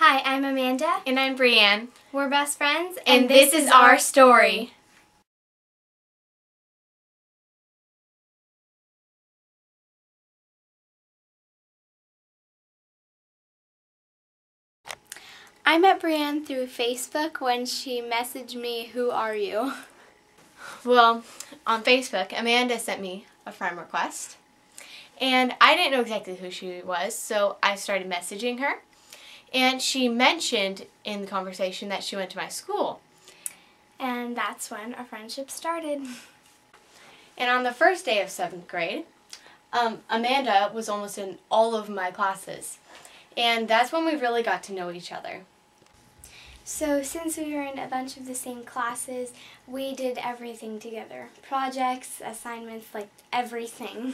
Hi, I'm Amanda. And I'm Brianne. We're best friends, And this is our story. I met Brianne through Facebook when she messaged me, "Who are you?" Well, on Facebook, Amanda sent me a friend request. And I didn't know exactly who she was, so I started messaging her. And she mentioned in the conversation that she went to my school. And that's when our friendship started. And on the first day of 7th grade, Amanda was almost in all of my classes. And that's when we really got to know each other. So since we were in a bunch of the same classes, we did everything together. Projects, assignments, like everything.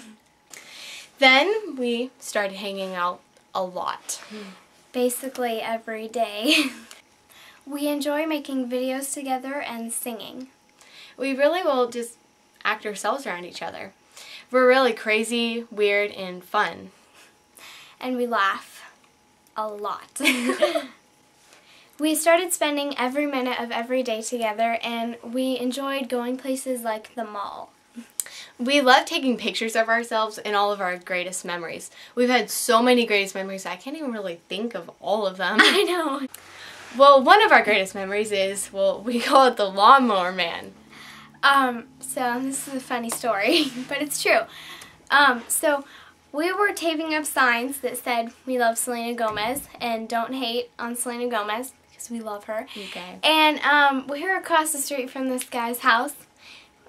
Then we started hanging out a lot. Basically every day. We enjoy making videos together and singing. We really will just act ourselves around each other. We're really crazy, weird, and fun. And we laugh a lot. We started spending every minute of every day together, and we enjoyed going places like the mall. We love taking pictures of ourselves and all of our greatest memories. We've had so many greatest memories, I can't even really think of all of them. I know. Well, one of our greatest memories is, well, we call it the Lawnmower Man. So this is a funny story, but it's true. So we were taping up signs that said, "We love Selena Gomez," and "Don't hate on Selena Gomez," because we love her. Okay. And we were across the street from this guy's house,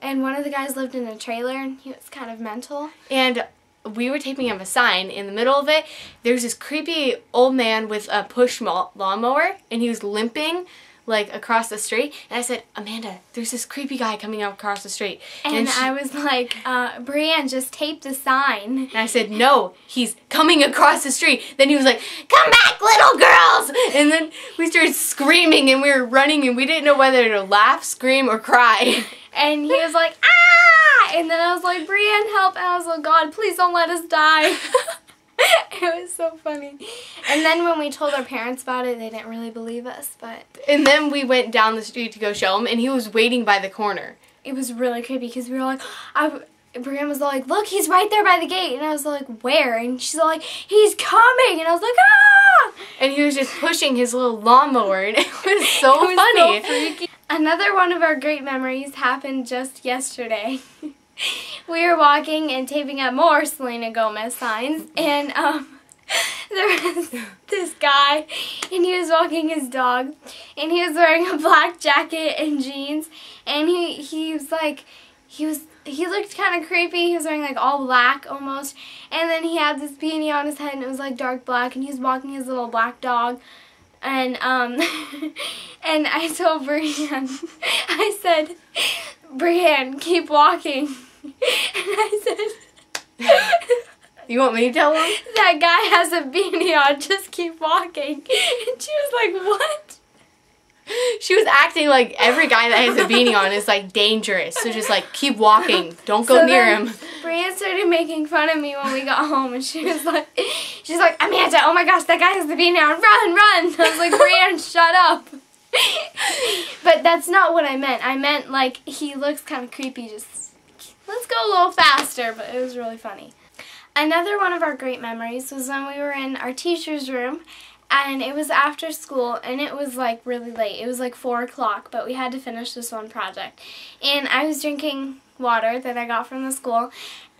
and one of the guys lived in a trailer, and he was kind of mental. And we were taping up a sign. In the middle of it, there's this creepy old man with a push lawnmower, and he was limping like across the street. And I said, "Amanda, there's this creepy guy coming up across the street." And I was like, "Brianne, just tape the sign." And I said, "No, he's coming across the street." Then he was like, "Come back, little girls!" And then we started screaming, and we were running, and we didn't know whether to laugh, scream, or cry. And he was like, "Ah!" And then I was like, "Brianne, help!" And I was like, "God, please don't let us die." It was so funny. And then when we told our parents about it, they didn't really believe us, but... And then we went down the street to go show him, and he was waiting by the corner. It was really creepy, because we were like... Brianne was like, "Look, he's right there by the gate." And I was like, "Where?" And she's like, "He's coming!" And I was like, "Ah!" And he was just pushing his little lawnmower, and it was so funny. So freaky. Another one of our great memories happened just yesterday. We were walking and taping up more Selena Gomez signs, and there was this guy, and he was walking his dog, and he was wearing a black jacket and jeans, and he was like, he looked kind of creepy. He was wearing like all black almost, and then he had this beanie on his head, and it was like dark black, and he was walking his little black dog. And and I told Brianne, I said, "Brianne, keep walking." And I said, "You want me to tell him?" "That guy has a beanie on, just keep walking." And she was like, "What?" She was acting like every guy that has a beanie on is like dangerous. So just like keep walking. Don't go near him. Brianne started making fun of me when we got home, and she's like, "Amanda, oh my gosh, that guy has the beanie on. Run, run." I was like, "Brianne, shut up." But that's not what I meant. I meant like he looks kind of creepy. Just let's go a little faster. But it was really funny. Another one of our great memories was when we were in our teacher's room. And it was after school, and it was like really late. It was like 4 o'clock, but we had to finish this one project. And I was drinking water that I got from the school,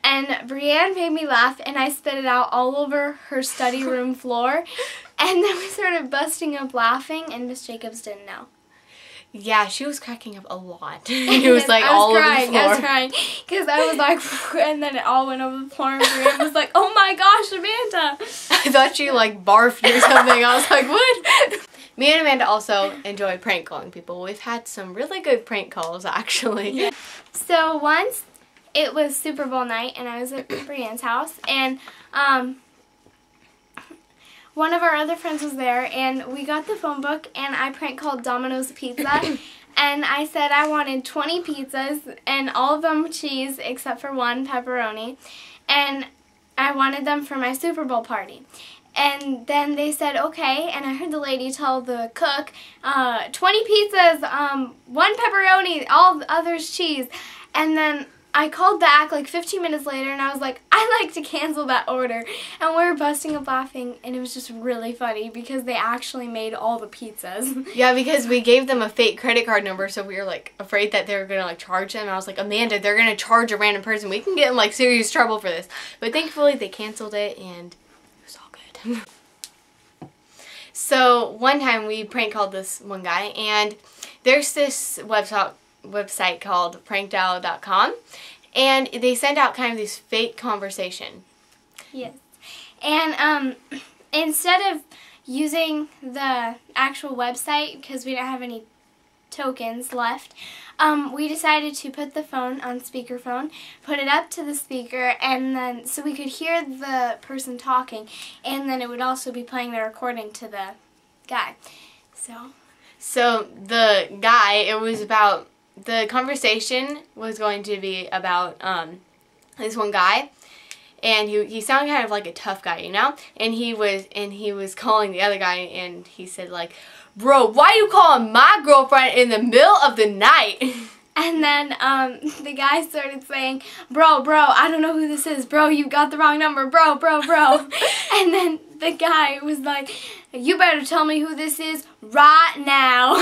and Brianne made me laugh, and I spit it out all over her study room floor. And then we started busting up laughing, and Miss Jacobs didn't know. Yeah, she was cracking up a lot. It was like all over the floor. I was crying, because I was like, and then it all went over the floor, and Brianne was like, "Oh my gosh, Amanda!" I thought she like barfed or something. I was like, what? Me and Amanda also enjoy prank calling people. We've had some really good prank calls, actually. Yeah. So once, it was Super Bowl night, and I was at Brianne's house, and one of our other friends was there, and we got the phone book, and I prank called Domino's Pizza, and I said I wanted 20 pizzas, and all of them cheese except for one, pepperoni, and I wanted them for my Super Bowl party. And then they said, okay, and I heard the lady tell the cook, 20 pizzas, 1 pepperoni, all the others cheese. And then I called back like 15 minutes later and I was like, I'd like to cancel that order. And we were busting up laughing and it was just really funny because they actually made all the pizzas. Yeah, because we gave them a fake credit card number, so we were like afraid that they were going to like charge them. And I was like, Amanda, they're going to charge a random person. We can get in like serious trouble for this. But thankfully they canceled it and it was all good. So one time we prank called this one guy, and there's this website called prankdial.com, and they send out kind of this fake conversation. Yes. And instead of using the actual website, because we didn't have any tokens left, we decided to put the phone on speakerphone, put it up to the speaker, and then so we could hear the person talking, and then it would also be playing the recording to the guy. So the guy, it was about, the conversation was going to be about this one guy, and he sounded kind of like a tough guy, you know? And he was calling the other guy, and he said like, "Bro, why you calling my girlfriend in the middle of the night?" And then the guy started saying, bro, I don't know who this is. Bro, you got the wrong number. Bro. And then the guy was like, "You better tell me who this is right now."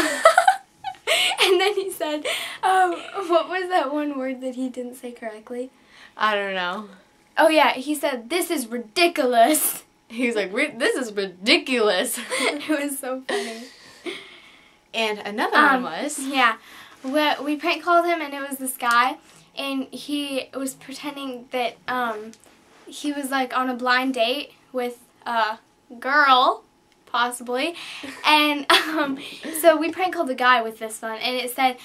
And then he said, what was that one word that he didn't say correctly? I don't know. Oh yeah, he said, "This is ridiculous." He was like, "This is ridiculous." It was so funny. And another one was... Yeah. We prank called him, and it was this guy, and he was pretending that he was like on a blind date with a girl, possibly, and so we prank called the guy with this one, and it said,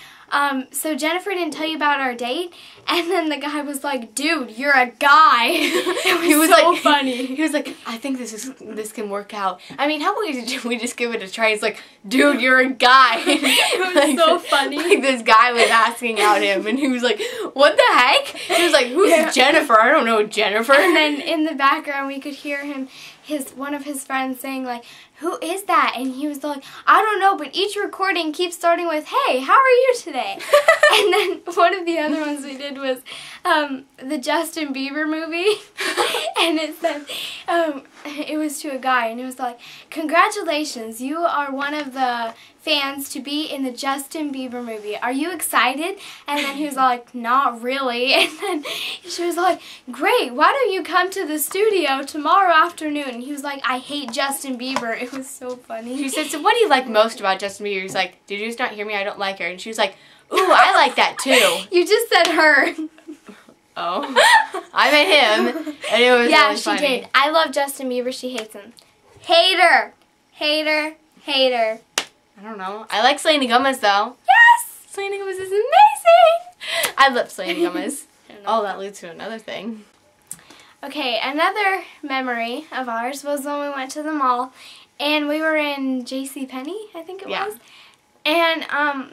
"So Jennifer didn't tell you about our date?" And then the guy was like, "Dude, you're a guy." It was so like, funny. He was like, "I think this can work out. I mean, how about we just give it a try?" He's like, "Dude, you're a guy." It was like, so funny. Like this guy was asking out him, and he was like, "What the heck?" He was like, "Who's Jennifer? I don't know Jennifer." And then in the background we could hear him, one of his friends saying like, "Who is that?" And he was like, "I don't know, but each recording keeps starting with, 'Hey, how are you today?'" And then one of the other ones we did was the Justin Bieber movie. And it said, it was to a guy, and it was like, "Congratulations, you are one of the fans to be in the Justin Bieber movie. Are you excited?" And then he was like, "Not really." And then she was like, "Great, why don't you come to the studio tomorrow afternoon?" And he was like, "I hate Justin Bieber." It was so funny. She said, "So what do you like most about Justin Bieber?" He's like, "Did you just not hear me? I don't like her." And she was like, "Ooh, I like that too." You just said her. Oh. I meant him, and it was yeah, really funny. she did. I love Justin Bieber. She hates him. Hater. I don't know. I like Selena Gomez though. Yes! Selena Gomez is amazing! I love Selena Gomez. Oh, that leads to another thing. Okay, another memory of ours was when we went to the mall, and we were in JCPenney, I think it was. And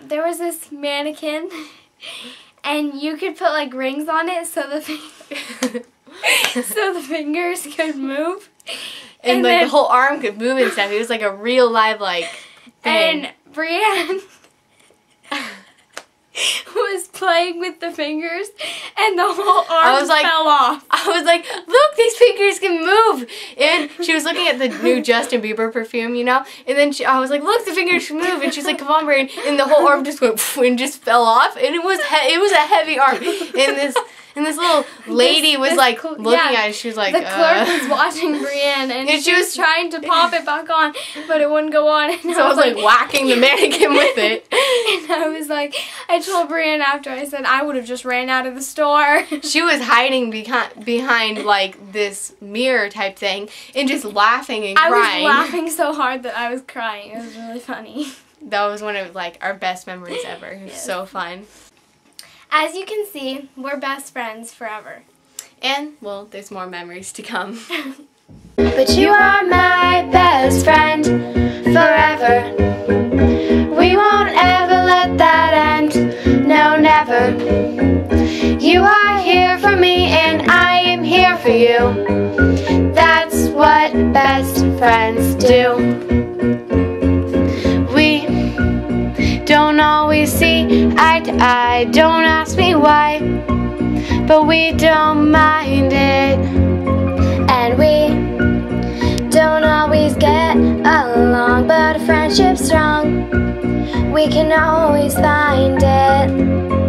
there was this mannequin, and you could put like rings on it so the fingers could move. And like the whole arm could move and stuff. It was like a real live like thing. And Brianne was playing with the fingers, and the whole arm fell off. I was like, "Look, these fingers can move!" And she was looking at the new Justin Bieber perfume, you know. And then I was like, "Look, the fingers can move!" And she's like, "Come on, Brianne!" And the whole arm just went and just fell off. And it was a heavy arm. And this little lady was like looking at it. She was like, the clerk was watching Brianne, and she was trying to pop it back on, but it wouldn't go on. And so I was like whacking the mannequin with it. And I was like, I told Brianne after, I said, I would have just ran out of the store. She was hiding behind like this mirror type thing and just laughing and crying. I was laughing so hard that I was crying. It was really funny. That was one of like our best memories ever. It was so fun. As you can see, we're best friends forever. And, well, there's more memories to come. But you are my best friend forever. We won't ever let that end. No, never. You are here for me and I am here for you. That's what best friends do. We don't always see eye to eye, don't ask me why, but we don't mind it. And we don't always get along, but a friendship's strong. We can always find it.